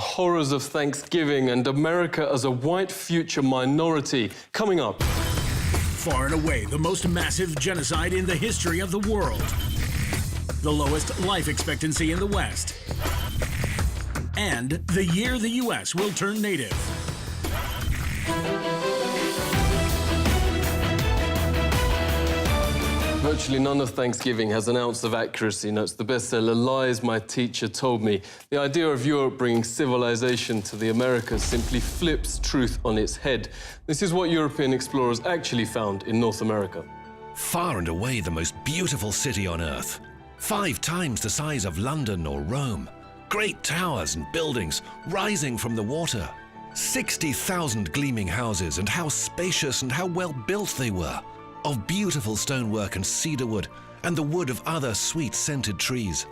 horrors of Thanksgiving and America as a white future minority. Coming up. Far and away the most massive genocide in the history of the world. The lowest life expectancy in the West. And the year the U.S. will turn native. Virtually none of Thanksgiving has an ounce of accuracy, notes the bestseller Lies My Teacher Told Me. The idea of Europe bringing civilization to the Americas simply flips truth on its head. This is what European explorers actually found in North America. Far and away the most beautiful city on Earth. 5 times the size of London or Rome. Great towers and buildings rising from the water. 60,000 gleaming houses, and how spacious and how well built they were. Of beautiful stonework and cedar wood, and the wood of other sweet-scented trees.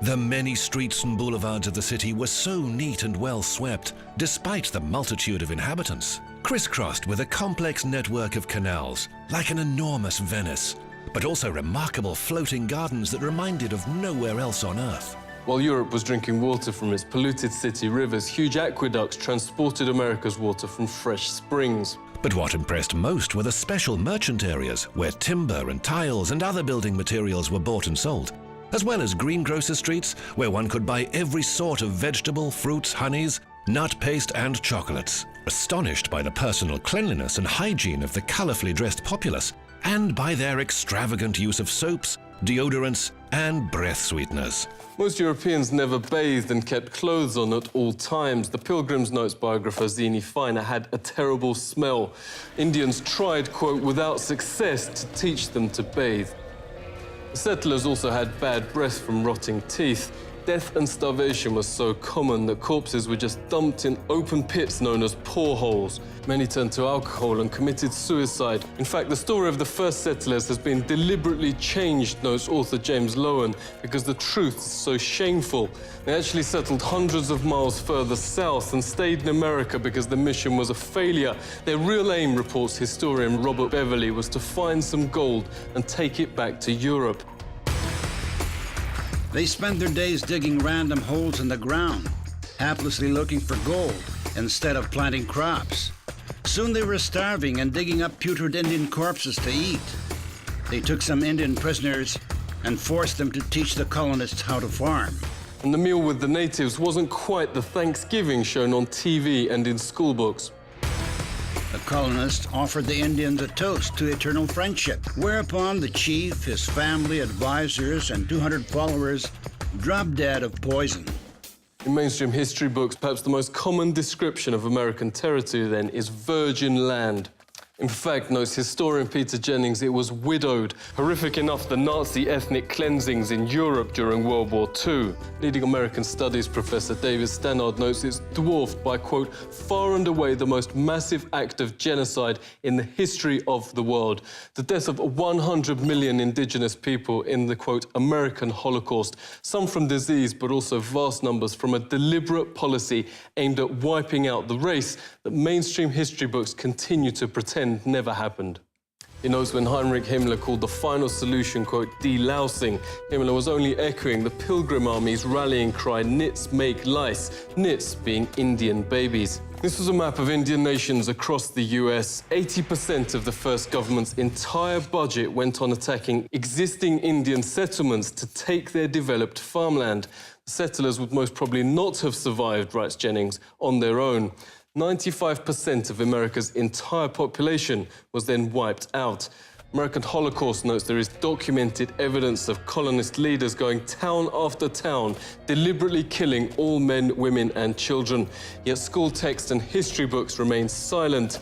The many streets and boulevards of the city were so neat and well swept, despite the multitude of inhabitants, crisscrossed with a complex network of canals, like an enormous Venice, but also remarkable floating gardens that reminded of nowhere else on Earth. While Europe was drinking water from its polluted city rivers, huge aqueducts transported America's water from fresh springs. But what impressed most were the special merchant areas where timber and tiles and other building materials were bought and sold, as well as greengrocer streets where one could buy every sort of vegetable, fruits, honeys, nut paste and chocolates. Astonished by the personal cleanliness and hygiene of the colorfully dressed populace, and by their extravagant use of soaps, deodorants and breath sweeteners. Most Europeans never bathed and kept clothes on at all times. The Pilgrim's Notes biographer Zini Feiner had a terrible smell. Indians tried, quote, without success to teach them to bathe. The settlers also had bad breath from rotting teeth. Death and starvation was so common that corpses were just dumped in open pits known as poreholes. Many turned to alcohol and committed suicide. In fact, the story of the first settlers has been deliberately changed, notes author James Lowen, because the truth is so shameful. They actually settled hundreds of miles further south and stayed in America because the mission was a failure. Their real aim, reports historian Robert Beverly, was to find some gold and take it back to Europe. They spent their days digging random holes in the ground, haplessly looking for gold instead of planting crops. Soon they were starving and digging up putrid Indian corpses to eat. They took some Indian prisoners and forced them to teach the colonists how to farm. And the meal with the natives wasn't quite the Thanksgiving shown on TV and in schoolbooks. The colonists offered the Indians a toast to eternal friendship, whereupon the chief, his family, advisors, and 200 followers dropped dead of poison. In mainstream history books, perhaps the most common description of American territory then is virgin land. In fact, notes historian Peter Jennings, it was widowed. Horrific enough, the Nazi ethnic cleansings in Europe during World War II. Leading American studies professor David Stannard notes it's dwarfed by, quote, far and away the most massive act of genocide in the history of the world. The death of 100 million indigenous people in the, quote, American Holocaust. Some from disease, but also vast numbers from a deliberate policy aimed at wiping out the race that mainstream history books continue to pretend never happened. He knows when Heinrich Himmler called the final solution, quote, delousing, Himmler was only echoing the Pilgrim Army's rallying cry, nits make lice, nits being Indian babies. This was a map of Indian nations across the US. 80% of the first government's entire budget went on attacking existing Indian settlements to take their developed farmland. The settlers would most probably not have survived, writes Jennings, on their own. 95% of America's entire population was then wiped out. American Holocaust notes there is documented evidence of colonist leaders going town after town, deliberately killing all men, women and children. Yet school text and history books remain silent.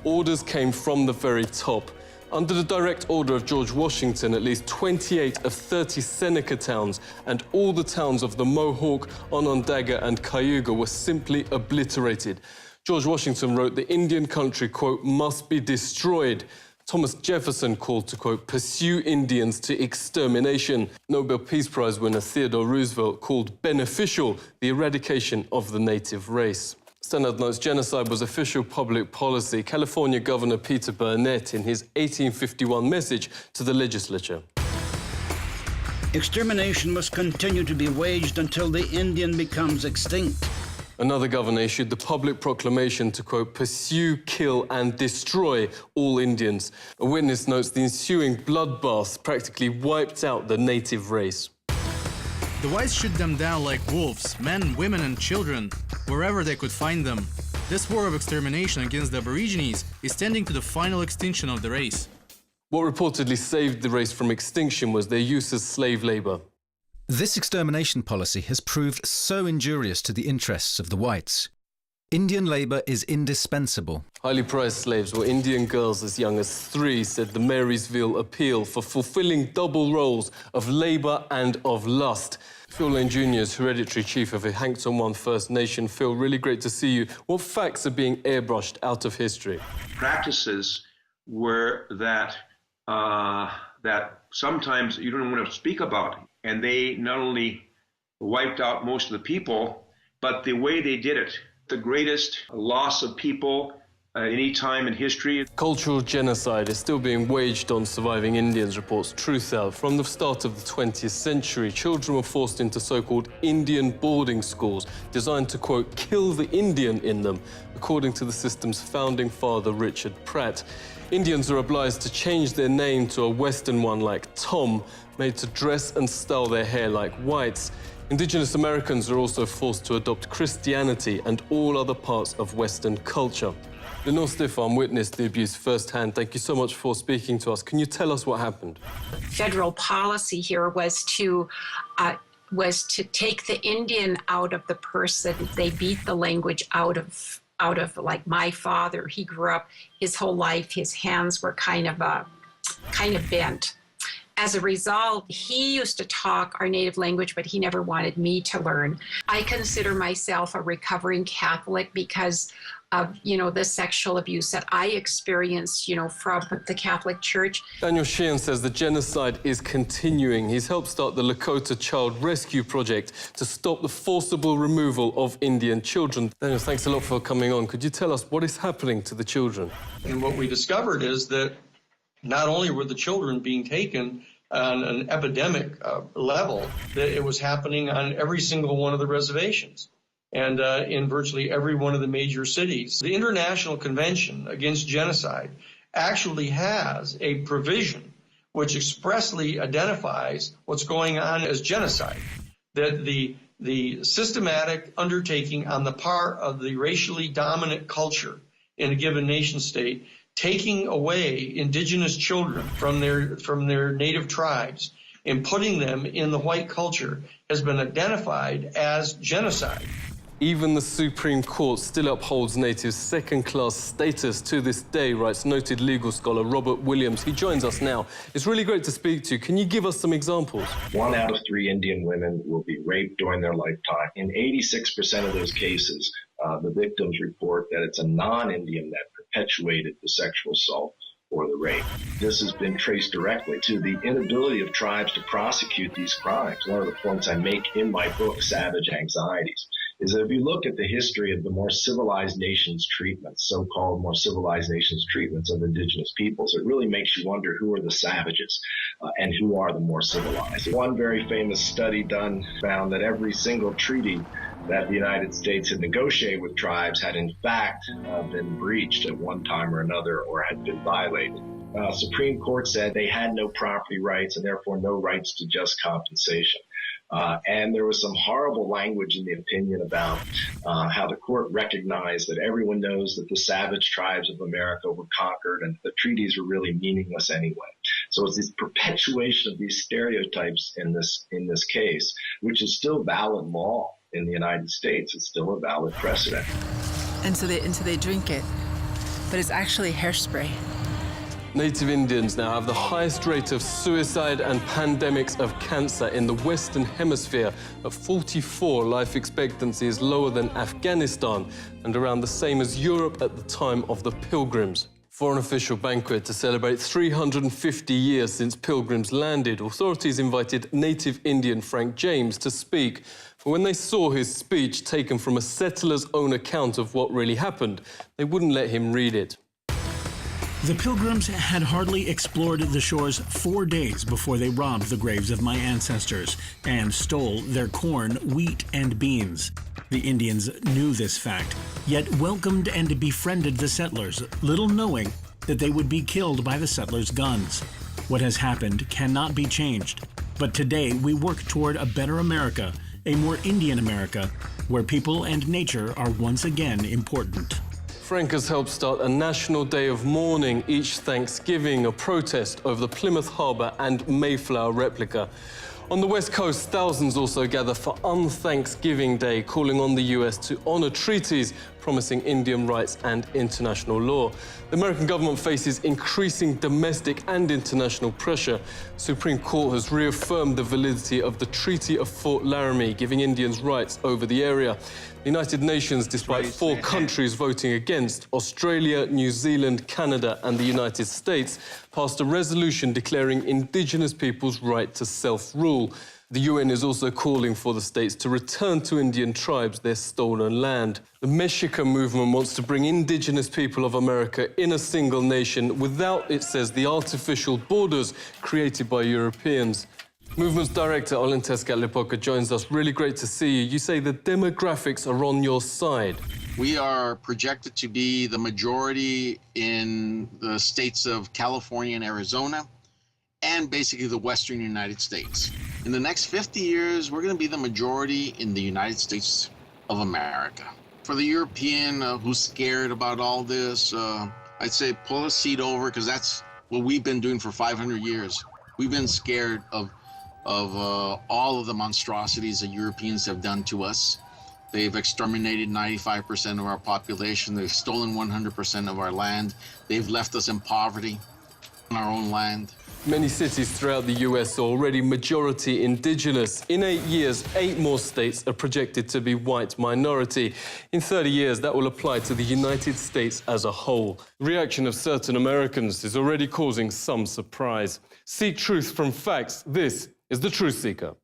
Orders came from the very top. Under the direct order of George Washington, at least 28 of 30 Seneca towns and all the towns of the Mohawk, Onondaga and Cayuga were simply obliterated. George Washington wrote the Indian country, quote, must be destroyed. Thomas Jefferson called to, quote, pursue Indians to extermination. Nobel Peace Prize winner Theodore Roosevelt called beneficial the eradication of the native race. Stannard notes genocide was official public policy. California Governor Peter Burnett in his 1851 message to the legislature. Extermination must continue to be waged until the Indian becomes extinct. Another governor issued the public proclamation to, quote, pursue, kill and destroy all Indians. A witness notes the ensuing bloodbath practically wiped out the native race. The whites shoot them down like wolves, men, women and children, wherever they could find them. This war of extermination against the Aborigines is tending to the final extinction of the race. What reportedly saved the race from extinction was their use as slave labour. This extermination policy has proved so injurious to the interests of the whites. Indian labour is indispensable. Highly prized slaves were Indian girls as young as 3, said the Marysville Appeal, for fulfilling double roles of labour and of lust. Phil Lane Jr. is hereditary chief of the Hankton One First Nation. Phil, really great to see you. What facts are being airbrushed out of history? Practices were that sometimes you don't want to speak about. And they not only wiped out most of the people, but the way they did it, the greatest loss of people any time in history. Cultural genocide is still being waged on surviving Indians, reports Truthout. From the start of the 20th century, children were forced into so-called Indian boarding schools, designed to, quote, kill the Indian in them, according to the system's founding father, Richard Pratt. Indians are obliged to change their name to a Western one like Tom, made to dress and style their hair like whites. Indigenous Americans are also forced to adopt Christianity and all other parts of Western culture. Lenore Stefan witnessed the abuse firsthand. Thank you so much for speaking to us. Can you tell us what happened? Federal policy here was to take the Indian out of the person. They beat the language out of like my father. He grew up his whole life, his hands were kind of bent. As a result, he used to talk our native language, but he never wanted me to learn. I consider myself a recovering Catholic because of, the sexual abuse that I experienced, from the Catholic Church. Daniel Sheehan says the genocide is continuing. He's helped start the Lakota Child Rescue Project to stop the forcible removal of Indian children. Daniel, thanks a lot for coming on. Could you tell us what is happening to the children? And what we discovered is that not only were the children being taken on an epidemic level, that it was happening on every single one of the reservations and in virtually every one of the major cities. The International Convention Against Genocide actually has a provision which expressly identifies what's going on as genocide, that the systematic undertaking on the part of the racially dominant culture in a given nation state, taking away indigenous children from their native tribes and putting them in the white culture has been identified as genocide. Even the Supreme Court still upholds natives' second-class status to this day, writes noted legal scholar Robert Williams. He joins us now. It's really great to speak to you. Can you give us some examples? 1 out of 3 Indian women will be raped during their lifetime. In 86% of those cases, the victims report that it's a non-Indian that perpetuated the sexual assault or the rape. This has been traced directly to the inability of tribes to prosecute these crimes. One of the points I make in my book, Savage Anxieties, is that if you look at the history of the more civilized nations treatments, so-called more civilized nations treatments of indigenous peoples, it really makes you wonder who are the savages and who are the more civilized. One very famous study done found that every single treaty that the United States had negotiated with tribes had in fact been breached at one time or another or had been violated. Supreme Court said they had no property rights and therefore no rights to just compensation. And there was some horrible language in the opinion about how the court recognized that everyone knows that the savage tribes of America were conquered and the treaties were really meaningless anyway. So it's this perpetuation of these stereotypes in this case, which is still valid law in the United States. It's still a valid precedent. And so they drink it, but it's actually hairspray. Native Indians now have the highest rate of suicide and pandemics of cancer in the Western Hemisphere. At 44, life expectancy is lower than Afghanistan and around the same as Europe at the time of the Pilgrims. For an official banquet to celebrate 350 years since Pilgrims landed, authorities invited native Indian Frank James to speak. But when they saw his speech taken from a settler's own account of what really happened, they wouldn't let him read it. The Pilgrims had hardly explored the shores 4 days before they robbed the graves of my ancestors and stole their corn, wheat, and beans. The Indians knew this fact, yet welcomed and befriended the settlers, little knowing that they would be killed by the settlers' guns. What has happened cannot be changed, but today we work toward a better America, a more Indian America, where people and nature are once again important. Frank has helped start a national day of mourning each Thanksgiving, a protest over the Plymouth Harbour and Mayflower replica. On the West Coast, thousands also gather for Un-Thanksgiving Day, calling on the US to honour treaties promising Indian rights and international law. The American government faces increasing domestic and international pressure. The Supreme Court has reaffirmed the validity of the Treaty of Fort Laramie, giving Indians rights over the area. The United Nations, despite 4 countries voting against, Australia, New Zealand, Canada and the United States, passed a resolution declaring Indigenous peoples' right to self-rule. The UN is also calling for the states to return to Indian tribes their stolen land. The Mexica movement wants to bring Indigenous people of America in a single nation without, it says, the artificial borders created by Europeans. Movement's director, Olenteska Lepoka, joins us. Really great to see you. You say the demographics are on your side. We are projected to be the majority in the states of California and Arizona, and basically the western United States. In the next 50 years, we're going to be the majority in the United States of America. For the European who's scared about all this, I'd say pull a seat over, because that's what we've been doing for 500 years. We've been scared of all of the monstrosities that Europeans have done to us. They've exterminated 95% of our population. They've stolen 100% of our land. They've left us in poverty on our own land. Many cities throughout the US are already majority indigenous. In 8 years, 8 more states are projected to be white minority. In 30 years, that will apply to the United States as a whole. The reaction of certain Americans is already causing some surprise. Seek truth from facts. This is The Truth Seeker.